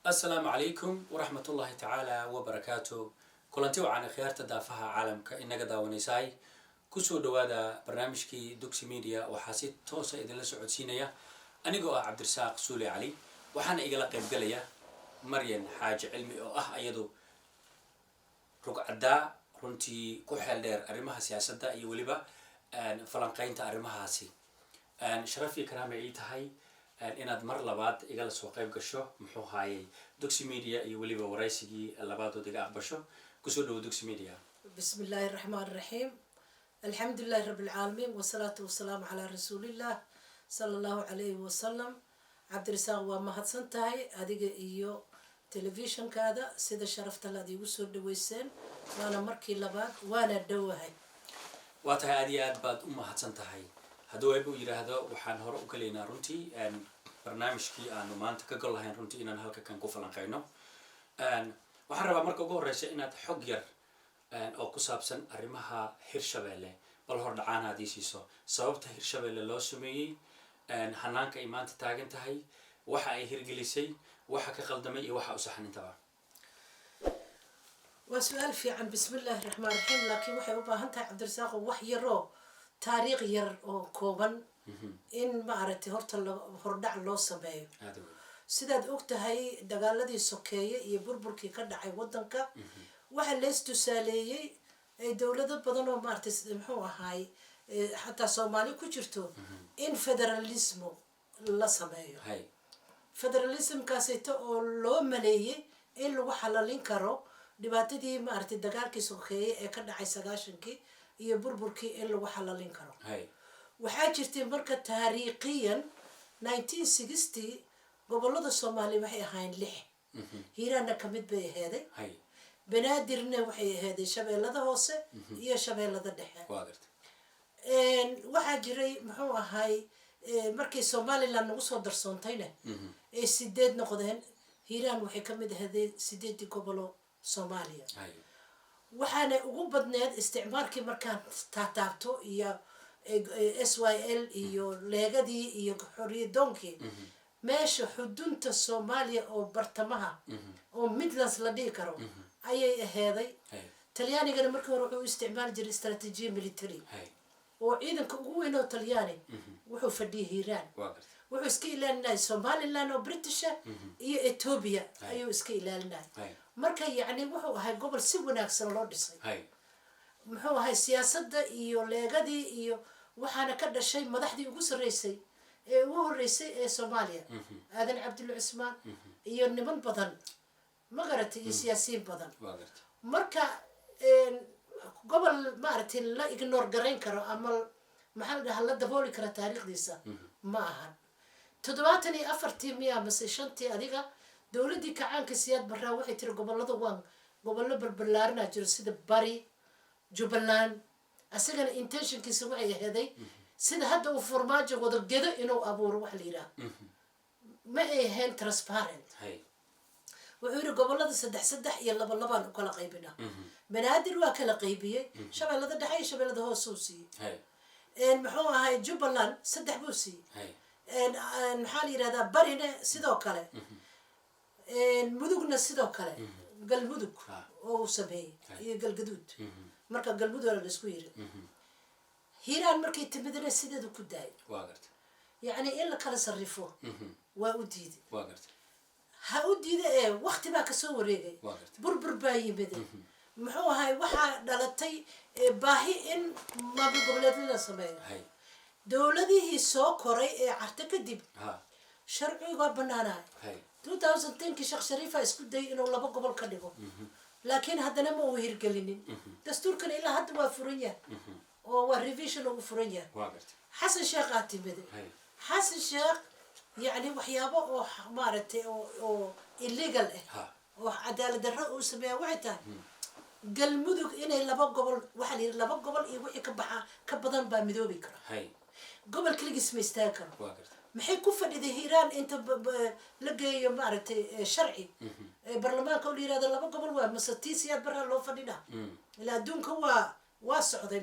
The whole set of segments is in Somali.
السلام عليكم ورحمة الله تعالى وبركاته. كلنتي وعن خيارة دافها عالم كإنك داونيساي كسو دوادا برنامجكي دوكسي ميديا وحاسيت توسا إذن لسعود سينيا أنا قوة عبد الرزاق سولي علي وحانا إيقلا قيب قليا مريم حاج علمي أو أيضو رقعدا runtii ku xeel dheer arrimaha siyaasadda iyo waliba falanqaynta arrimahaasi sharaf iyo karaama ay tahay inaad mar labaad igala soo qayb gasho muxuu haayay Duxi Media iyo waliba waraysigii labaadood iga aqbasho kusoo dhaw Duxi Media. Bismillahir Rahmanir Rahim. Alhamdulillahi Rabbil Alamin wassalatu wassalamu ala rasulillah sallallahu alayhi wa sallam. Cabdirasaaq waa mahadsan tahay adiga iyo telefishinkaada sida sharafta la adigu soo dhaweyseen waana markii labaad waana dhawahay waa tahay aad iyo aad baad u mahadsan tahay hadduu aybu yiraahdo waxaan hore u kaleynaa runtii barnaamijkii aanu maanta ka gol lahayn runtii inaan halka kan ku falanqeyno waxaan rabaa marka ugu horeysa inaad xog yar oo ku saabsan arrimaha Hirshabeelle bal hor dhacaan hadii siiso sababta Hirshabeelle loo sameeyay hanaanka ay maanta taagan tahay waxa ay hirgelisay waxa ka qaldamay iyo waxa u saxnintaba. وسؤال في عن بسم الله الرحمن الرحيم لكن وحي وباهنتها عبد الرزاق وحي يرو تاريخ ير كوبن إن ما عرفتي هردع لو سبايو سيداد أختهاي دقالدي سوكية يبربركي كدعي ودنكا وحي ليس تساليي دولة بدنو مارتس محوها هاي حتى صومالي كجرتو إن فدراليزمو لا سبايو فدراليزم كاسيتو أو لو ملايي إن لو حلالين كارو dhibaatadii ma aragtay dagaalkii sokeeyay ee ka dhacay 90kii iyo burburkii in lagu xalalin karo waxaa jirtay marka taariikhiyan 1960 gobolada Soomaaliya waxay ahaayeen 6 Hiirana kamid bay ahayd Banaadirna waxay ahayd Shabeellada Hoose iyo Shabeellada Dhexe waxaa jiray muxuu ahaay markii Soomaaliland ugu soo darsoontayna ee 8 noqdeen Hiiraan waxay kamid ahayd 8 gobolo Soomaaliya waxaana ugu badneed isticmaalkii markaan taataabto iyo SYL iyo leegadii iyo xoriyadoonkii meesha xudunta Soomaaliya oo bartamaha oo Midlands la dhigi karo ayay aheeday Talyaanigana markii hore wuxuu isticmaal jiray istaraatiijiye military oo ciidanka ugu weyn oo Talyaani wuxuu fadhiyay Hiiraan wuxuu iska ilaalinayay Somaliland oo British iyo Ethiopia ayuu iska ilaalinayay marka yani wuxuu ahay gobol si wanaagsan loo dhisay muxuu ahay siyaasadda iyo leegadii iyo waxaana ka dhashay madaxdii ugu sareysay ee ugu horeysay ee Soomaaliya aadan Cabdulla Cismaan iyo niman badan ma garatay iyo siyaasiyiin badan marka gobol ma aragtay la ignore garayn karo ama maxaa la dabooli kara taariikhdiisa ma aha 74 miya ama 5 adiga dawladii kacaanka siyaad barraa waxay tiri gobolada waan gobollo balbalaarna jiro sida Bari Jubbaland asagana intentionkiisa waxay ahaday sida hadda uu farmaajo wada gedo inuu abuuro wax la yiraahdo ma ahayn transparent wuxuu yiri gobolada 3 iyo 2 u kala qaybina Banaadir waa kala qaybiyay Shabeellada Dhexe iyo Shabeellada Hoose uu siiyay muxuu ahay Jubbaland 3 buu siiyay maxaa la yiraahdaa Barina sidoo kale mudugna sidoo kale galmudug oo sameeyay iyo galgaduud marka galmudug la isku yiri Hiiraan markay timidna sideedu ku daay yani in la kala sarrifo waa u diiday ha u diiday waqti baa ka soo wareegay burbur baa yimid muxuu ahay waxa dhalatay baahi in maamul goboleed la sameeyo dawladihii soo koray ee carta kadib sharciga banaanay 2010 Sheekh Shariifa isku day inuu laba gobol ka dhigo laakiin haddana ma uu hirgelinin dastuurkan ilaa hadda waa furan yahay oo waa revision ugu furan yahay Xasan Sheekh Aatimade Xasan Sheekh yani waxyaabo oo maaragtay oo illegal ah oo cadaalad darro uu sameeyay waxay tahay galmudug inay laba gobol waxa la yiri laba gobol iyo wixii ka baxa ka badan baa midoobi kara gobol kaligiis ma istaag karo maxay ku fadhiday Hiiraan inta la geeyo maaragtay sharci barlamaanka oo yiraahdo laba gobol waa masatiisiyaad barra loo fadhida ila adduunka waa socday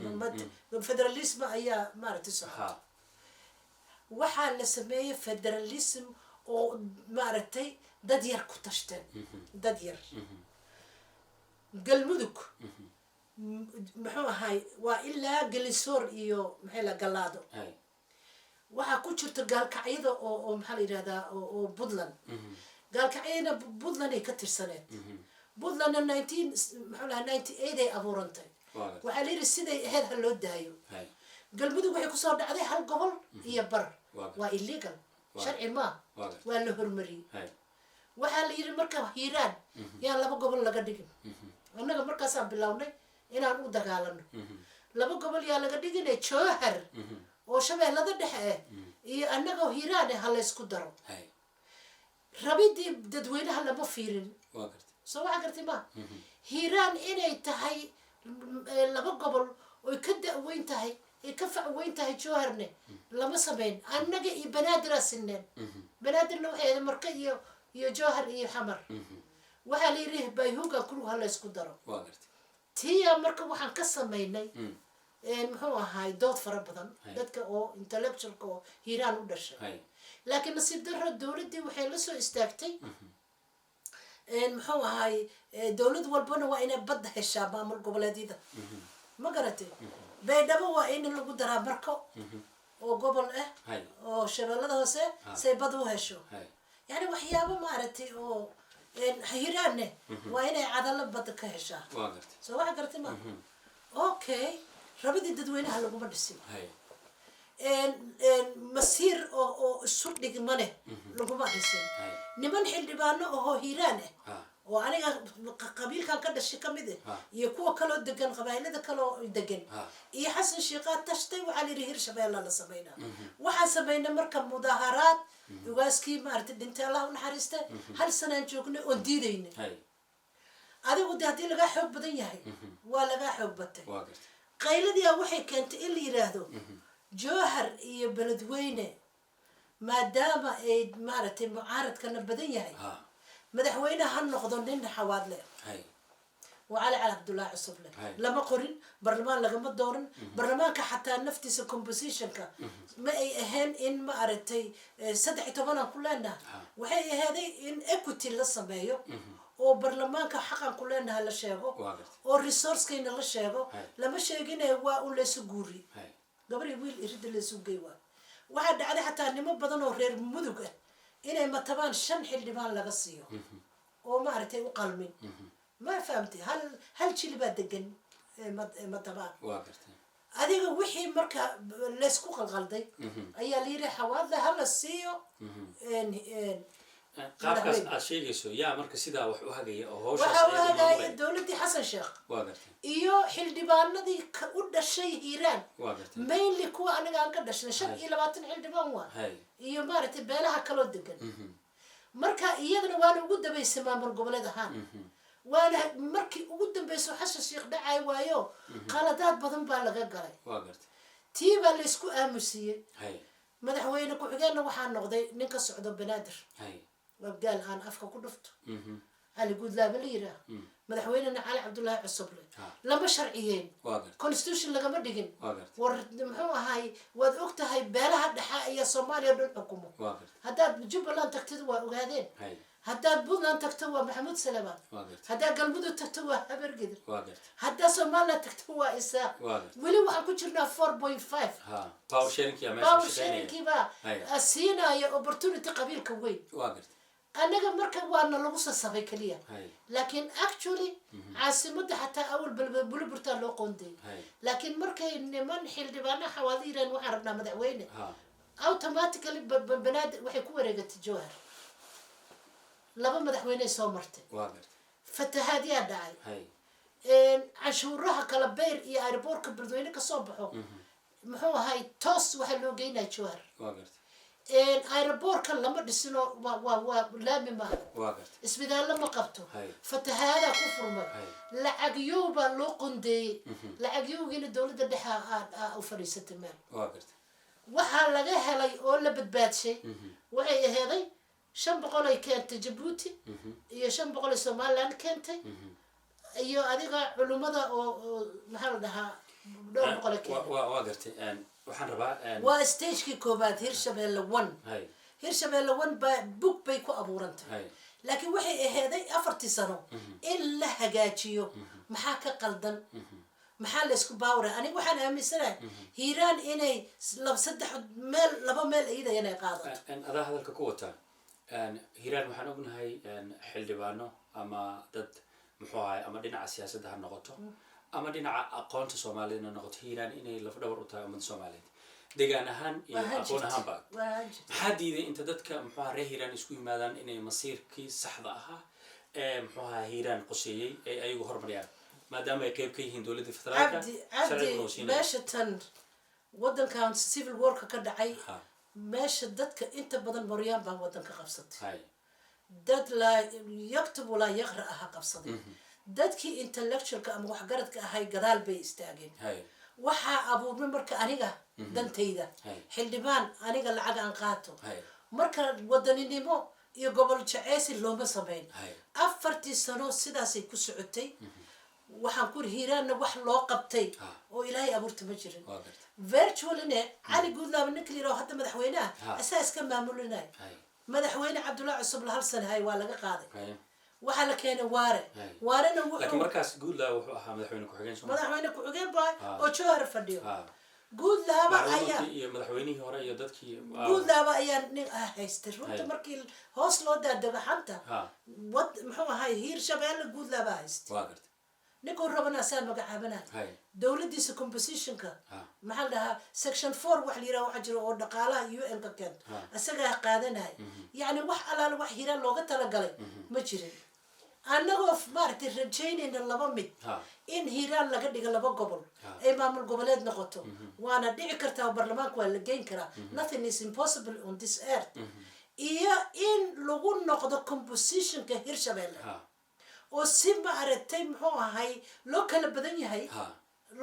federalism ayaa maaragtay socday waxaa la sameeyay federalism oo maaragtay dad yar ku tashteen dad yar galmudug muxuu ahay waa ilaa gelisoor iyo maxay la galaado waxaa ku jirta gaalkacyada oo maxaa la yidhahdaa oo puntland gaalkacyadana puntland ay ka tirsaneed puntlandna 98 ay abuurantay waxaa la yidhi siday ahayd ha loo daayo galmudug waxay kusoo dhacday hal gobol iyo bar waa illegal sharci maa waa la hormariyey waxaa la yidhi marka hiiraan yaan 2 gobol laga dhigin annaga markaasaan bilownay inaan u dagaalano 2 gobol yaa laga dhigine jowhar oo shabeellada dhexe ah iyo annagoo hiiraan ha laysku daro rabidii dadweynaha lama fiirin soo waxaa gartay ma hiiraan inay tahay 2 gobol oy ka da-weyn tahay ay ka facweyn tahay jowharne lama sameyn annaga iyo banaadir sineen banaadirna waxay ahayd marka iyo jowhar iyo xamar waxaa la yidhi bayhuga kulug ha laysku daro tiya marka waxaan ka sameynay muxuu ahaay dood fara badan dadka oo intellectualka oo hiiraan u dhashay laakiin nasiib darro dowladdii waxay la soo istaagtay muxuu ahaay dowlad walbana waa inay badda heshaa maamul goboleedyada ma garatay baydhabo waa in lagu daraa marko oo gobol ah oo shabeellada hoose say bad u hesho yani waxyaabo maaragtay oo hiiraanne waa inay cadalo badda ka heshaa soo waxa gartay ma okay rabidii dadweynaha laguma dhisin masiir oo isu dhigmane laguma dhisin niman xildhibaano ahoo hiiraan ah oo aniga qabiilkan ka dhashay ka mid ah iyo kuwa kaloo degan qabaa'ilada kaloo degan iyo xasan sheekhaa tashtay waxaa la yidhi hirshabeella la sameynaa waxaan sameynay marka mudaaharaad ugaaskii maaragtay dhintay allah u naxariista hal sanaan joognay oon diidayna adigu de haddii lagaa xoog badan yahay waa lagaa xoog batay qayladii waxay keentay in la yidhaahdo jowhar iyo beledweyne maadaama ay maaragtay mucaaradkana badan yahay madaxweyne ha noqdo nin xawaadle وعلي عبد الله عصبله لما قرن برلمان لما دورن برلمان كحتى نفتيس كومبوزيشن كا ما أي أهان إن ما أردتي صدق طبعا كلنا وهي هذه إن إكوتي للصبايو أو برلمان كحقا كلنا هلا شيءو أو ريسورس كين هلا شيءو لما شيء هو ولا سجوري قبل يقول يريد اللي سجوا واحد عليه حتى نما بدنا غير مدوجة إنه ما تبان شن حل ما لقصيه أو ما أردتي وقلمين ما فهمتي هل شيء اللي بدقن ما تبان هذه وحي مركا لسكو الغلطي أي اللي ريح واضح هلا السيو qaabkaas aad sheegayso yaa marka sidaa wax u hagaya oo hawshaas dowladii xasan sheekh iyo xildhibaanadii u dhashay hiiraan mainly kuwa aniga aan ka dhashnay 25 xildhibaan waa iyo maaragtay beelaha kaloo degan marka iyadana waana ugu dambeysay maamul goboleed ahaan waana markii ugu dambeysay xasan sheekh dhacay waayo qaladaad badan baa laga galay tii baa la isku aamusiyay madaxweyne ku-xigeenna waxaa noqday nin ka socdo banaadir وقال أنا أفكر كل فت على جود لا بليرة مدحويننا علي عبد الله عصبله لما شرعيين كونستيوشن لقى مدقن ورد محوها هاي وأختها هاي بالها الدحائية صوماليا بالحكومة هذا بجيب لان تكتوى وهذين هذا بولان تكتوى محمود سلمان هذا قلبودو تكتوى هبر قدر هذا صوماليا تكتوى إساء ولو أكو جرنا 4.5 باور شيرينج يا باور شيرينج با السينا يا opportunity قبيل كوي أنا مركب وأنا لغوصة سبيكلية لكن actually عاصمة حتى أول بلبرتان لو قندي لكن مركب إن من حل دبانا حوالينا وحربنا مدعوينه automatically بناد وحيكون رجعت الجوهر لما مدعوينه سومرته فتهادي أدعي عشورها كلبير يا أربورك بردوينه كصبحه محو هاي توس وحلو جينا الجوهر aeroboorka lama dhisino waa laami maaha isbitaal lama qabto fatahaada ku furmay lacagyow baa loo qondeeyey lacagyowgiina dowladda dhexe u fadhiisatay meel waxaa laga helay oo la badbaadshay waxay aheeday 500 ay keentay Djibouti iyo 500 ay Somaliland keentay iyo adiga culimada oo maxaa la dhahaa 200 keentay waa gartay waxaan rabaa waa stage-kii koobaad Hirshabeelle 1 hirshabeelle one book bay ku abuurantay laakiin waxay aheeday 4 sano in la hagaajiyo maxaa ka qaldan maxaa la isku baawra aniga waxaan aaminsanahay hiiraan inay laba meel iyada inay qaadato adaa hadalka ku wata hiiraan waxaan ognahay xildhibaano ama dad muxuu ahay ama dhinaca siyaasadda ha noqoto ama dhinaca aqoonta soomaaliyed ha noqoto hiiraan inay lafdhabar u tahay ummadda soomaaliyeed deegaan ahaan iyo aqoon ahaanba maxaa diiday inta dadka muxuu ahaa reer hiiraan isku yimaadaan inay masiirkii saxda ahaa ee muxuu ahaa hiiraan qoseeyey ay ayagu horumariyaan maadaama ay qayb ka yihiin dowladda federaalka cabdi meesha tan waddankan civil warka ka dhacay meesha dadka inta badan moryaan baa waddanka qabsatay dad laa yaktubu laa yaqra aha qabsaday dadkii intellectualka ama waxgaradka ahay gadaal bay istaageen waxaa abuurmay marka aniga dantayda xildhibaan aniga lacag aan qaato marka wadaninimo iyo gobol jaceysi looma sameyn 4 sano sidaasay ku socotay waxaan ku hiiraanna wax loo qabtay oo ilaahay abuurta ma jirin virtualina cali guudlaaba ninka la yiraahdo hadda madaxweynaha asaa iska maamulinay madaxweyne cabdullaahi cusub hal sano hay waa laga qaaday waxaa la keenay waarena laakiin markaas guudlaaba wuxuu ahaa madaxweyne ku-xigeen baa oo jowhar fadhiyo guudlaaba ayaa iyo madaxweynihii hore iyo dadkii guudlaaba ayaa nin haystay runta markii hoos loo daadego xanta muxuu ahay hiirshabeelle guudlaaba haystay ninkuu rabana asaa magacaabanay dowladiisa compositionka maxaa la dhahaa section 4 wax la yiraahdo waxa jiro oo dhaqaalaha UN ka keento asagaa qaadanay yani wax alaal wax hiiraan looga talagalay ma jirin annagoo maartay rajaynayna laba mid in hiiraan laga dhigo 2 gobol ay maamul goboleed noqoto waana dhici kartaa baarlamaanka waa la geyn karaa nothing is impossible on this earth iyo in lagu noqdo compositionka hiirshabeelle oo si maaragtay muxuu ahay loo kala badan yahay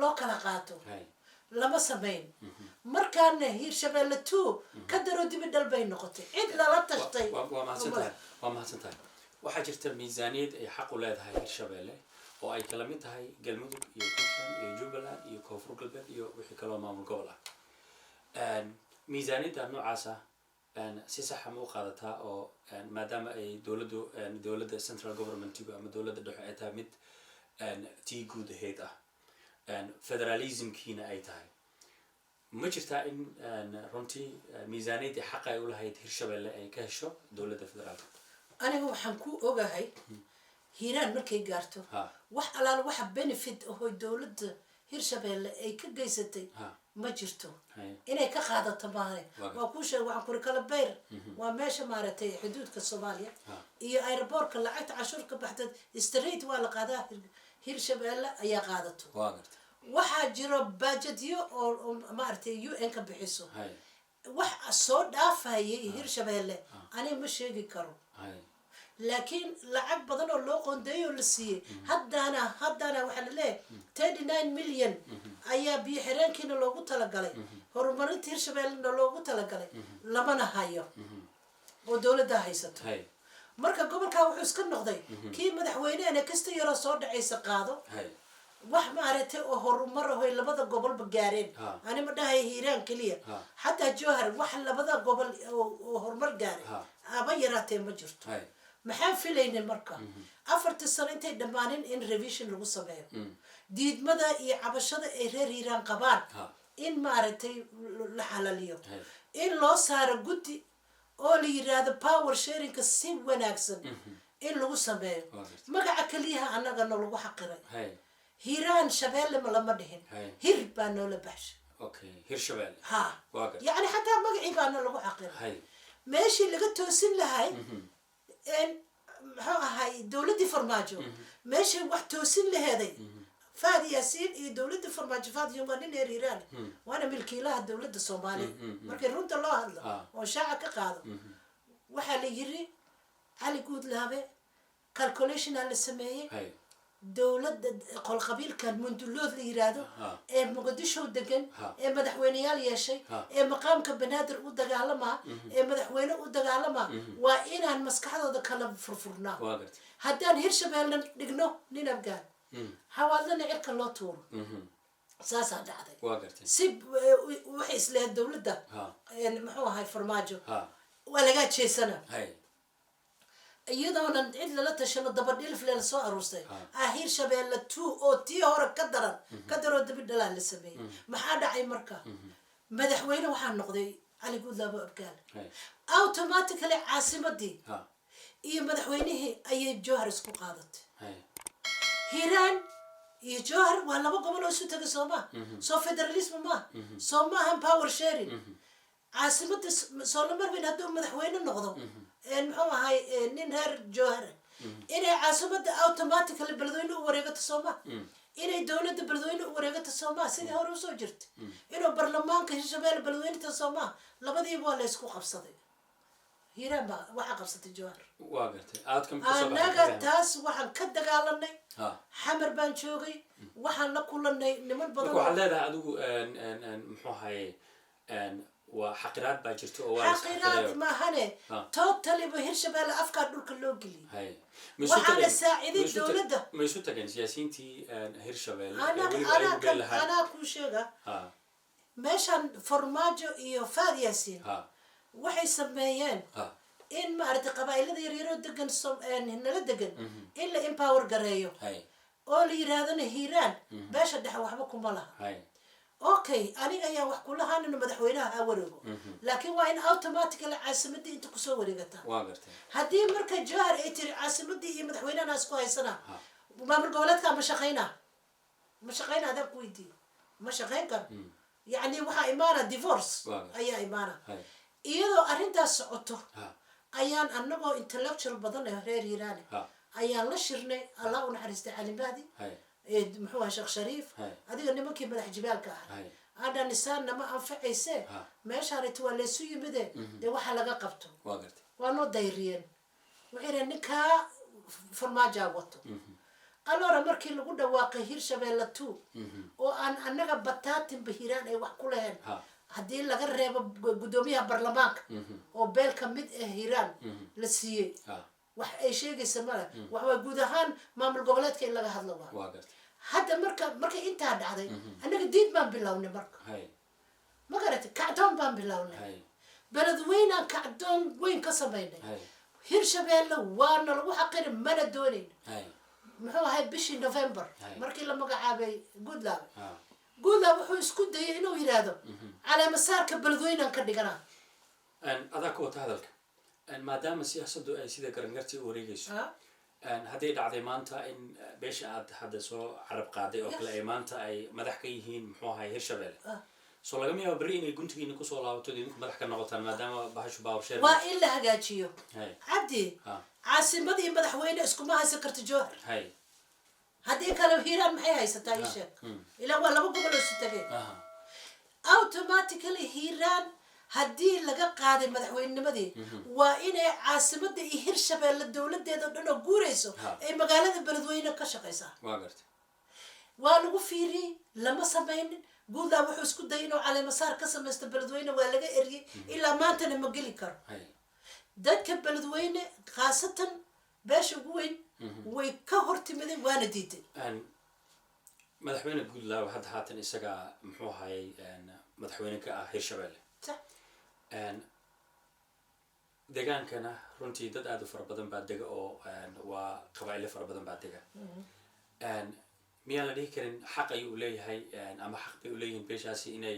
loo kala qaato lama sameyn markaana hiirshabeelle 2 ka daro dibi dhal bay noqotay cid lala tashtay waa mahadsantahay waxaa jirta miisaaniyad ay xaq u leedahay hiirshabeelle oo ay kala mid tahay galmudug iyo puntland iyo jubbaland iyo koonfur galbeed iyo wixii kaloo maamul gobol ah miisaaniyadda noocaas ah si sax ma u qaadataa oo maadaama ay dowladda central governmentiga ama dowladda dhexe ay tahay mid tii guud ahayd ah federalismkiina ay tahay ma jirtaa in runtii miisaaniyaddii xaqa ay u lahayd hiirshabeelle ay ka hesho dowladda federaalka aniga waxaan ku ogahay hiiraan markay gaarto wax alaal waxa benefit oo dowladda hiirshabeelle ay ka geysatay ma jirto inay ka qaadato maahay waa ku sheeg waxaan kuri kala bayr waa meesha maaragtay xuduudka Soomaaliya iyo airportka lacagta cashuur ka baxda straight waa la qaadaa hiirshabeelle ayaa qaadato waxaa jiro budgetyo oo maaragtay UN ka bixiso wax soo dhaafayay hiirshabeelle aniga ma sheegi karo laakiin lacag badan oo loo qoondeeyo la siiyay haddana waxa la leeyahay 39 million ayaa biyo xireenkiina loogu talagalay horumarinta hiirshabeelle loogu talagalay lamana hayo oo dowladda haysato marka gobolka wuxuu iska noqday kii madaxweynaha kasta yaro soo dhacaysa qaado wax maaragtay oo horumar ah ay labada gobolba gaareen ani ma dhahay hiiraan kaliya xataa jowhar wax labada gobol oo horumar gaaray aba yaraatee ma jirto maxaan filaynay marka 4 sano intay dhamaanin in revision lagu sameeyo diidmada iyo cabashada ay reer hiiraan qabaan in maaragtay la xalaliyo in loo saaro guddi oo la yiraahdo power sharing si wanaagsan in lagu sameeyo magaca kaliya anaga lagu xaqiray hiiraan shabeelle ma lama dhihin hir baa noola baxshay hiirshabeelle yani xataa magacii baana lagu xaqiray meeshii laga toosin lahay muxuu ahay dowladii farmaajo meeshay wax toosin laheeday faad yaasiin iyo dowladii farmaajo faad waa nin reer hiiraan waana milkiilaha dowladda Soomaaliya markay runta loo hadlo oo shaaca ka qaado waxaa la yiri cali guudlaabe calculation la sameeyay dowladda qol qabiilkan mundulood la yiraahdo ee muqdisho degan ee madaxweynayaal yeeshay ee maqaamka banaadir u dagaalama ee madaxweyne u dagaalama waa inaan maskaxdooda kala furfurnaa haddaan hiirshabeelle dhigno nin afgaan hawaadana cirka loo tuuro saasaa dhacday si waxay isleeyahay dowladda muxuu ahay farmaajo waa lagaa jeesana hay iyadoonan cid lala tashano dabadhilif lela soo aruurtay hirshabeelle 2 oo tii hore ka daroo dabidhalaa la sameeyey maxaa dhacay marka madaxweyne waxaa noqday cali guudlaabo abgaal automatically caasimadii iyo madaxweynihii ayay jowhar isku qaadatay hiiraan iyo jowhar waa laba gobol oo isu tagay soo maa soo federalism maa soo maahan power sharing caasimada soo lamarbayn hadduu madaxweyne noqdo muxuu ahay nin reer jowhar inay caasimada automatically beledweyne u wareegato soo maa inay dowladda beledweyne u wareegato soo maa sidii hore usoo jirtay inuu baarlamaanka hirshabeelle beledweyneta soo maa labadiiba waa la isku qabsaday hiiraan baa waxaa qabsatay jowhar waa gartay anaga taas waxaan ka dagaalanay xamar baan joogay waxaan la kulanay niman badan waxaad leedahay adigu muxuu ahaye waa xaqiraad baa jirta oo waa xaqiraad maahane totally ba hirshabeelle afkaa dhulka loo geliyay waxaana saaciday dowladda ma isu tageen siyaasiyiintii hirshabeelle anaa kuu sheega meeshaan farmaajo iyo faad yaasiin waxay sameeyeen in maaragtay qabaa'ilada yaryaroo degan nala degan in la empower gareeyo oo la yidhaahdana hiiraan beesha dhexe waxba kuma laha okay aniga ayaan wax kula haanino madaxweynaha ha wareego laakiin waa in automatically caasimadii inta kusoo wareegataa haddii marka jowhar ay tiri caasimadii iyo madaxweynahana isku haysanaa maamul goboleedkaa ma shaqayna adaan ku weydiiyo ma shaqayn karo yacni waxaa imaana divorce ayaa imaana iyadoo arrintaas socoto ayaan anagoo intellectual badan ee reer hiiraane ayaan la shirnay allah u naxariistay calimaadi muxuu ahaa sheekh shariif adiga nimankii madax jibaalka ahay adha nisaan nama anfacayse meeshaanita waa laysu yimide dee waxa laga qabto waa noo dayriyeen waxay yidhahen ninkaa farmaajaa wato alora markii lagu dhawaaqay hirshabeelle 2 oo aan anaga bataatinba hiiraan ay wax ku laheen haddii laga reebo guddoomiyaha baarlamaanka oo beel ka mid ah hiiraan la siiyey wax ay sheegaysa male waxwaa guud ahaan maamul goboleedka in laga hadlo waa hadda markay intaa dhacday annaga diid baan bilownay marka ma garatay kacdoon baan bilownay beledweynaan kacdoon weyn ka samaynay hirshabeelle waana lagu xaqiri mana doonayna muxuu ahay bishii November markii la magacaabay Goodlaw wuxuu isku dayay inuu yiraahdo caleemasaarka beledweynaan ka dhiganaa adaa ku wata hadalka maadaama siyaasaddu ay sida garangartii u wareegayso hadday dhacday maanta in beesha aad hadda soo carab qaaday oo kale ay maanta ay madax ka yihiin muxuu ahay hirshabeelle soo lagama yaabo berri inay guntigiina kusoo laabato idinku madax ka noqotaan maadaama bahashu power sharing waa in la hagaajiyo cabdi caasimadii madaxweyne iskuma haysan karta jowhar haddii kale hiiraan maxay haysataa ii sheeg ilaa waa laba gobol oo isu tagay automatically hiiraan haddii laga qaaday madaxweynimadii waa inay caasimada iyo hirshabeelle dowladeeda dhan oo guurayso ay magaalada beledweyne ka shaqaysaa waa lagu fiiriyey lama samaynin guudlaa wuxuu isku dayay inuu caleemasaar ka samaysto beledweyne waa laga eriyey ilaa maantana ma geli karo dadka beledweyne khaasatan beesha ugu weyn way ka hortimideen waana diiday madaxweyne guudlaa hadda haatan isaga muxuu ahayay madaxweyne ka ah hirshabeelle degaankana runtii dad aad u fara badan baa dega oo waa qabaa'ilo fara badan baa dega miyaan la dhihi karin xaq ayuu leeyahay ama xaq bay u leeyihiin beeshaasi inay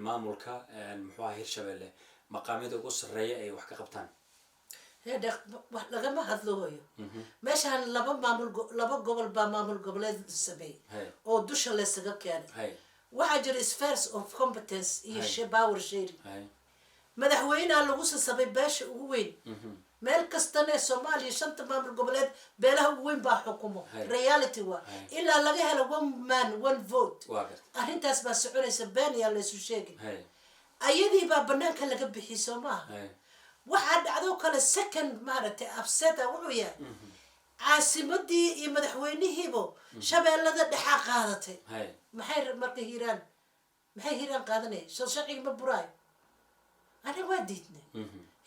maamulka muxuu ahaa hirshabeelle maqaamyada ugu sarreeya ay wax ka qabtaan wax lagama hadlooyo meeshaan laba gobol baa maamul goboleed sameeyey oo dusha laysaga keenay waxaa jira spheres of competence iyo power sharing madaxweynaha lagu sasabay beesha ugu weyn meel kastana Soomaaliya shanta maamul goboleed beelaha ugu weyn baa xukumo reality waa ilaa laga helo one man one vote arrintaas baa soconaysa been yaa la isu sheegay ayadii baa banaanka laga bixi Soomaaliya waxaa dhacdo kale second maaragtay upset wuxuu yahay caasimadii iyo madaxweynihiibo shabeellada dhexa qaadatay maxay marka hiiraan qaadanay sharciga ma buraayo aniga waa diidnay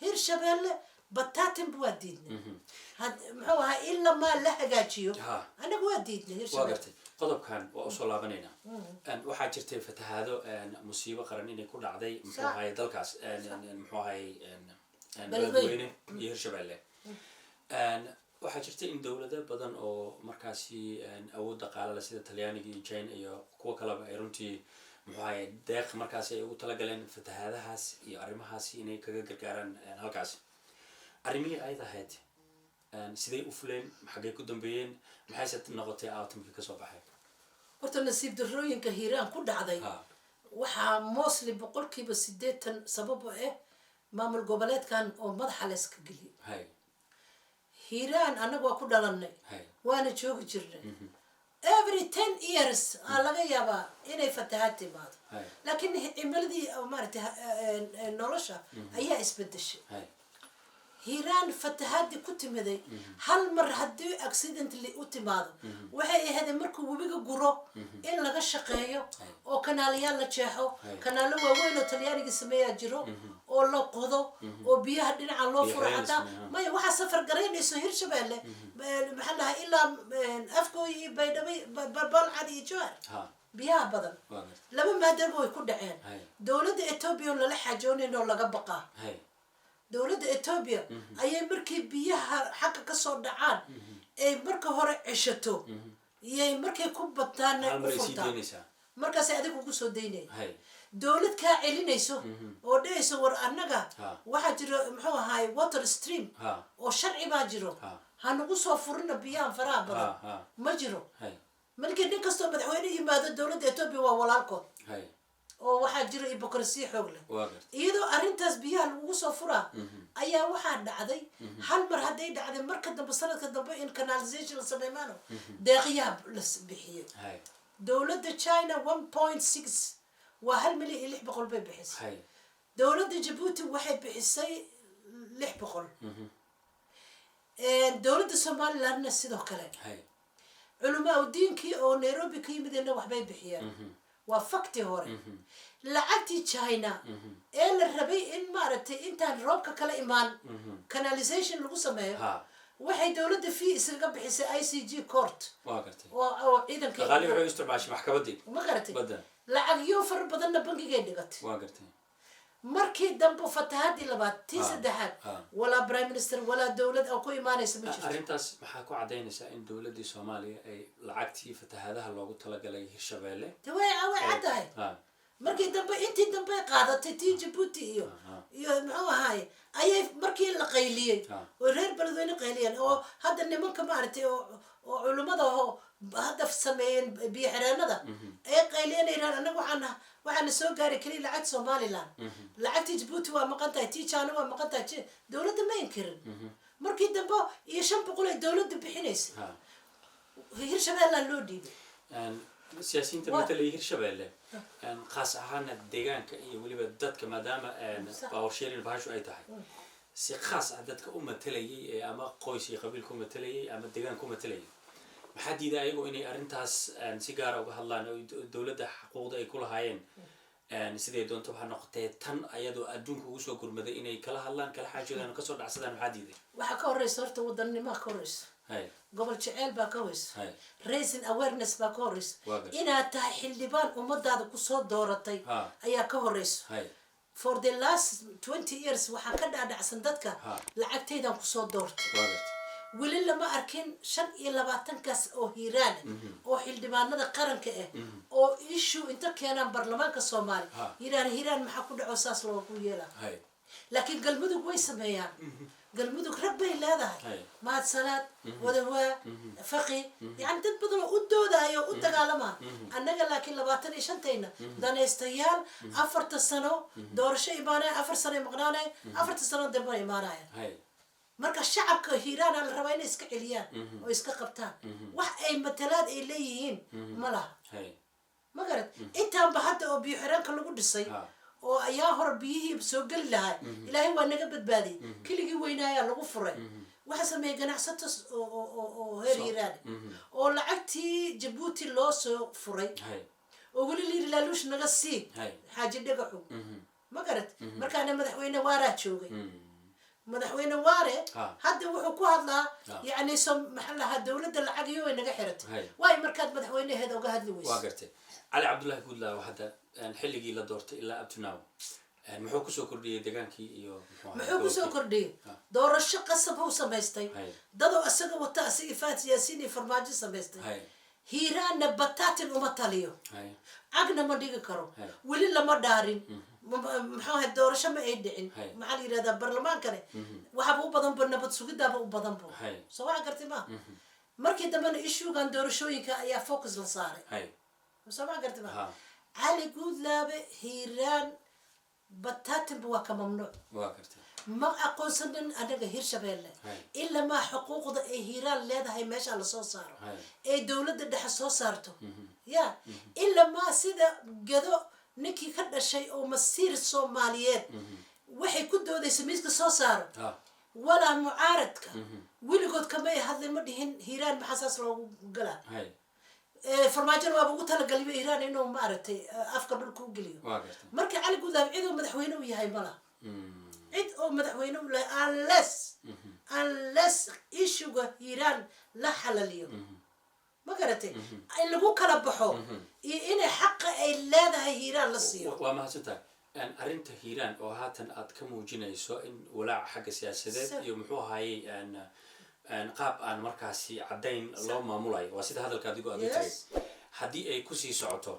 hirshabeelle bataatin waa diidnay muxuu ahaa ilaa maa la hagaajiyo aniga waa diidnay hirshabeelle qodobkan waa usoo laabanaynaa waxaa jirtay fatahaado musiibo qaran inay ku dhacday muxuu ahay dalkaas muxuu ahay beledweyne iyo hirshabelle waxaa jirta in dowlado badan oo markaasi awood dhaqaale leh sida talyaaniga iyo China iyo kuwa kaleba ay runtii muxuu ahaye deeq markaasi ay ugu talagaleen fatahaadahaas iyo arrimahaasi inay kaga gargaaraan halkaasi arrimihii ay ahayd siday u fuleen xagee ku dambeeyeen maxayse noqotay outcome-kii ka soo baxay horta nasiib darrooyinka hiiraan ku dhacday waxaa mostly 80% sabab u ah maamul goboleedkan oo madaxa la iska geliyay hiiraan anagu waa ku dhalanay waana joogi jirnay every 10 years laga yaabaa inay fatahaad timaado laakiin cimiladii maaragtay nolosha ayaa isbedeshay hiiraan fatahaadii ku timiday hal mar haddii accidentally u timaado waxay ahayd markuu webiga guro in laga shaqeeyo oo kanaalayaal la jeexo kanaalo waaweyn oo talyaaniga sameeyaa jiro oo la qodo oo biyaha dhinaca loo furo hataa maya waxaa safar garaynayso hirshabelle maxaa dhahay ilaa afgooy iyo baydhabo balcad iyo jowhar biyaha badan laba maadaama way ku dhaceen dowladda Ethiopia lala xaajoonayn oo laga baqaa dowladda Ethiopia ayay markii biyaha xagga ka soo dhacaan ay marka hore cishato iyay markay ku bataan u furtaan markaas ay adigu ku soo deynay dowlad ka celinayso oo dhayso war annaga waxa jiro muxuu ahaay water stream oo sharci baa jiro ha nagu soo furina biyaha faraha badan ma jiro markii nin kastoo madaxweyne yimaado dowladda Ethiopia waa walaalkood oo waxaa jiro hypocrisy xoog leh iyadoo arrintaas biyaha lagu soo furaa ayaa waxaa dhacday hal mar hadday dhacday marka dambe sanadka dambe in canalization la sameeymaano deeqiyaha la bixiyay dowladda China 1.6 waa 1,600,000 bay bixisay dowladda Djibouti waxay bixisay 600 dowladda Somaliland sidoo kale culumaa diinkii oo Nairobi ka yimidna waxbay bixiyeen waa fakti hore lacagtii China ee la rabay in maaragtay intaan roobka kala imaan canalization lagu sameeyo waxay dowladda fee isaga bixisay ICG court waa gartay oo ciidanka qali wuxuu isticmaashay maxkamadii ma gartay lacag iyo far badanna bangiga dhigatay waa gartay markii dambe fatahaadii labaad tii saddexaad wala prime minister wala dowlad oo ku imaanaysa ma jirto arrintaas maxaa ku cadeynaysaa in dowladda Soomaaliya ay lacagtii fatahaadaha loogu talagalay Hirshabelle way cadahay markii dambe intii dambe qaadatay tii Djibouti iyo muxuu ahaay ayay markii la qayliyay oo reer beledweyne qayliyeen oo hadda nimanka maartay oo culimada oo hadda sameeyeen biyo xireenada ay qayliyeen anagu waxaan soo gaaray kaliya lacag Somaliland lacagtii Djibouti waa maqantahay tii China waa maqantahay dowladda ma inkirin markii dambe iyo 500 ay dowladda bixinaysay Hirshabelle loo dhiibay siyaasiyiinta matala Hirshabelle خاص ahaan deegaanka iyo waliba dadka maadaama power sharing bahashu ay tahay si khaas ah dadka u matalayay ama qoys iyo qabiil ku matalayay ama deegaan ku matalayay maxaa diiday ayagu inay arrintaas si gaar ah uga hadlaan oo dowladda xuquuqda ay ku lahaayeen sidee doonto waxa noqotay tan ayadoo adduunka ugu soo gurmaday inay kala hadlaan kala xaajoodaan ka soo dhacsadaan maxaa diiday waxa ka horeysa horta wadannimo ka horeysa gobol jecel baa ka horeysa raising awareness baa ka horeysa inaad tahay xildhibaan ummadaada ku soo dooratay ayaa ka horeysa for the last 20 years waxa ka dhaadhacsan dadka lacagtaydan ku soo doortay weli lama arkin 25 kaas oo hiiraan oo xildhibaanada qaranka ah oo issue inta keenan baarlamaanka Soomaaliya hiiraan maxaa ku dhaco saas loogu yeelaa laakiin galmudug way sameeyaan galmudug rag bay leedahay maad salaad wadawaa faqi yani dad badan oo u doodayo u dagaalama annaga laakiin 25tayna danaystayaal 4 sano doorasho imaanay 4 sano maqnaanay 4 sano dambe imaanay marka shacabka hiiraan la rabaa inay iska celiyaan oo iska qabtaan wax ay matalaad ay leeyihiin malaha ma garad intaan ba hadda oo biyo xireenka lagu dhisay oo ayaa hor biyihii soo gali lahaa ilaahay waa naga badbaadiyay kiligii weynaaya lagu furay waxa sameeyay ganacsato oo heer hiiraan oo lacagtii Djibouti loo soo furay oo wali laaluush naga sii xaaji dhagaxu ma garad markaana madaxweyne waaraa joogay madaxweyne waare hadda wuxuu ku hadlaa yani maxallaha dawladda lacag iyo way naga xiratay way markaad madaxweynaheeda uga hadli weyso waa gartay cali cabdullaahi guudlaa hadda xilligii la doortay ilaa up to now muxuu kusoo kordhiyay deegaankii iyo muxuu kusoo kordhiyay doorasho qasab uu samaystay dadoo asaga wata asiga faat siyaasiin iyo farmaajo samaystay hiiraanna bataatin uma taliyo cagna ma dhigi karo weli lama dhaarin maxaa ahayd doorasho ma ay dhicin maxaa la yidhahdaa baarlamaankane waxaaba u badan ba nabad sugidaaba u badan bo soo waxa gartay ma markii dambena ishuugan doorashooyinka ayaa focus la saaray soo waxa gartay ma cali guudlaabe hiiraan bataatinba waa ka mamnuuc ma aqoonsanin anaga hirshabeelle ilaa maa xuquuqda ay hiiraan leedahay meesha lasoo saaro ee dowladda dhexe soo saarto ya ilaa maa sida gado ninkii ka dhashay oo masiir soomaaliyeed waxay ku doodaysa miiska soo saaro walaa mucaaradka weligood kamay hadlay ma dhihin hiiraan maxaa saas loogu galaa farmaajona waaba ugu talagaliba hiiraan inuu maaragtay afka dhulka u geliyo marka cali guudlaabe cid oo madaxweyne u yahay mala cid oo madaxweyne u lahay unless issuga hiiraan la xalaliyo ma garatay in lagu kala baxo iyo inay xaqa ay leedahay hiiraan la siiyo waa mahadsantahay arrinta hiiraan oo haatan aad ka muujinayso in walaac xagga siyaasadeed iyo muxuu ahaayey qaab aan markaasi caddayn loo maamulayo waa sida hadalka adigoo aad u tagay haddii ay kusii socoto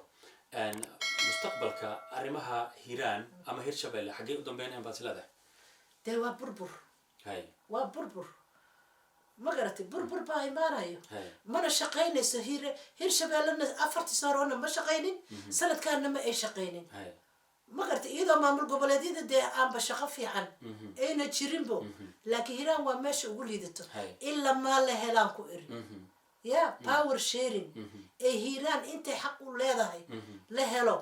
mustaqbalka arrimaha hiiraan ama hirshabeelle xaggee u dambeynayaan baad leedahay dee waa burbur waa burbur ma garatay burbur baa imaanayo mana shaqaynayso hirshabeellena 4 saaroona ma shaqaynin sanadkaana ma ay shaqaynin ma garatay iyadoo maamul goboleedyada dee aanba shaqo fiican ayna jirinbo laakiin hiiraan waa meesha ugu liidato ilaa maa la helaan ku iri ya power sharing ee hiiraan intay xaq u leedahay la helo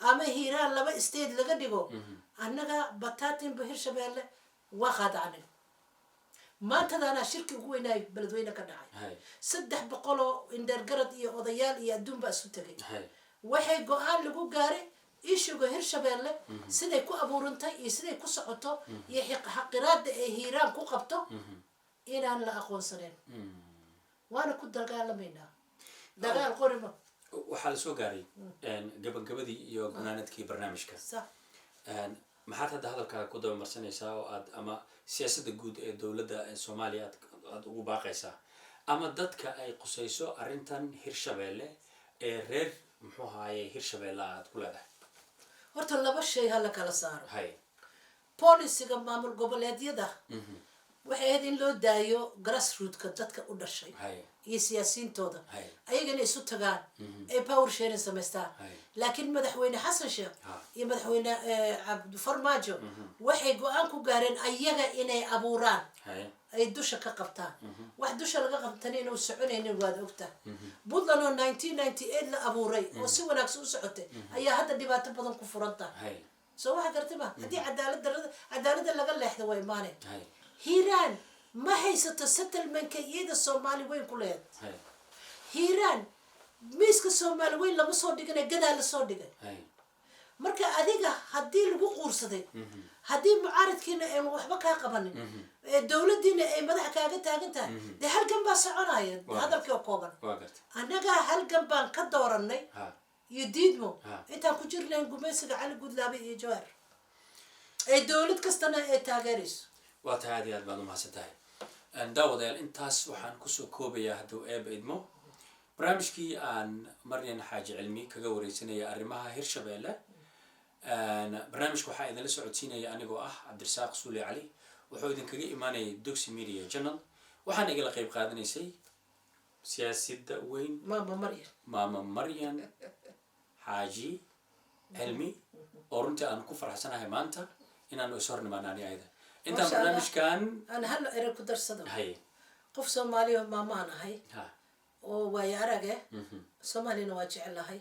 ama hiiraan 2 state laga dhigo annaga bataatinba hirshabeelle waa qaadacnay maantadaana shirki ugu weynaayo beledweyne ka dhacay 300 oo indergarad iyo odayaal iyo adduun baa isu tagay waxay go-aan lagu gaaray ishuga hirshabeelle siday ku abuurantay iyo siday ku socoto iyo xaqiraada ee hiiraan ku qabto inaan la aqoonsaneyn waana ku dagaalamaynaa dagaal qorima waxaa la soo gaaray gabagabadii iyo gunaanadkii barnaamijka maxaad hadda hadalkaaga ku dabamarsanaysaa oo aad ama siyaasadda guud ee dowladda soomaaliya aad ugu baaqaysaa ama dadka ay qusayso arrintan hirshabeelle ee reer muxuu ahaaye hirshabeelle aad ku leedahay horta 2 shay hala kala saaro polisiga maamul goboleedyada waxay ahayd in loo daayo grassrootka dadka u dhashay iyo siyaasiyiintooda ayagana isu tagaan ay power sharing samaystaan laakiin madaxweyne xasan sheekh iyo madaxweyne farmaajo waxay go-aan ku gaareen ayaga inay abuuraan ay dusha ka qabtaan wax dusha laga qabtana inuu soconaynin waad ogtaa puntland oo 1998 la abuuray oo si wanaagsan u socotay ayaa hadda dhibaato badan ku furanta soo waxa gartay ma haddii cadaaladda laga leexdo waa imaanay hiiraan ma haysato settlementka iyada soomaali weyn ku leedahay hiiraan miiska soomaali weyn lama soo dhigana gadaa la soo dhigay marka adiga haddii lagu quursaday haddii mucaaradkiina aynu waxba kaa qabanin dowladdiina ay madaxa kaaga taagan tahay dee halgan baa soconaya hadalkii oo kooban annagaa halgan baan ka dooranay iyo diidmo intaan ku jirnayn gumaysiga cali guudlaabe iyo jawaar ay dowlad kastana ay taageerayso waa tahay aad iyo aad baad umahadsan tahay daawadayaal intaas waxaan kusoo koobayaa hadduu eeba idmo barnaamijkii aan maryan xaaji cilmi kaga wareysanaya arrimaha hirshabeelle barnaamijka waxaa idinla socodsiinaya anigoo ah cabdirasaaq suuli cali wuxuu idinkaga imaanayay doxy media journal waxaana igala qayb qaadanaysay siyaasadda weyn maama maryan xaaji cilmi oo runtii aan ku farxsanahay maanta inaanu is hornimaano ani ayada intaan barnaamijkan aan hal erey ku darsado qof soomaaliya maamaan ahay oo waayo arage soomaaliyana waa jecelahay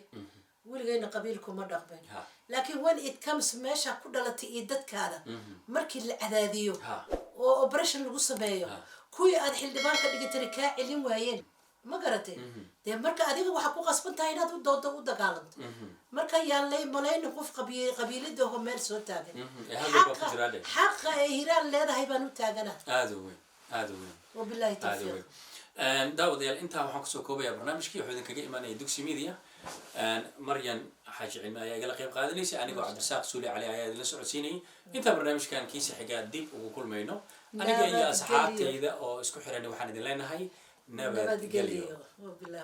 weligayna qabiilkuma dhaqmeen laakiin when it comes meesha ku dhalatay iyo dadkaada markii la cadaadiyo oo operation lagu sameeyo kuwii aad xildhibaan ka dhigatay kaa celin waayeen ma garatay dee marka adiga waxaa ku qasban tahay inaad u doodo u dagaalanto marka yaan lay malaynin qof qabiilidooho meel soo taagan xaqa ay hiiraan leedahay baan u taagana aada u weyn wabillahi tawfiiq daawadayaal intaa waxaan kusoo koobayaa barnaamijkii wuxuu idinkaga imaanaya dugsi media maryan xaaji cilmi ayaa igala qayb qaadanaysa anigoo cabdirasaaq suuli cali ayaa idinla socodsiinayay intaa barnaamijkan kiisa xigaa dib ugu kulmayno aniga iyo asxaabtayda oo isku xiran waxaan idin leenahay nabadgelyo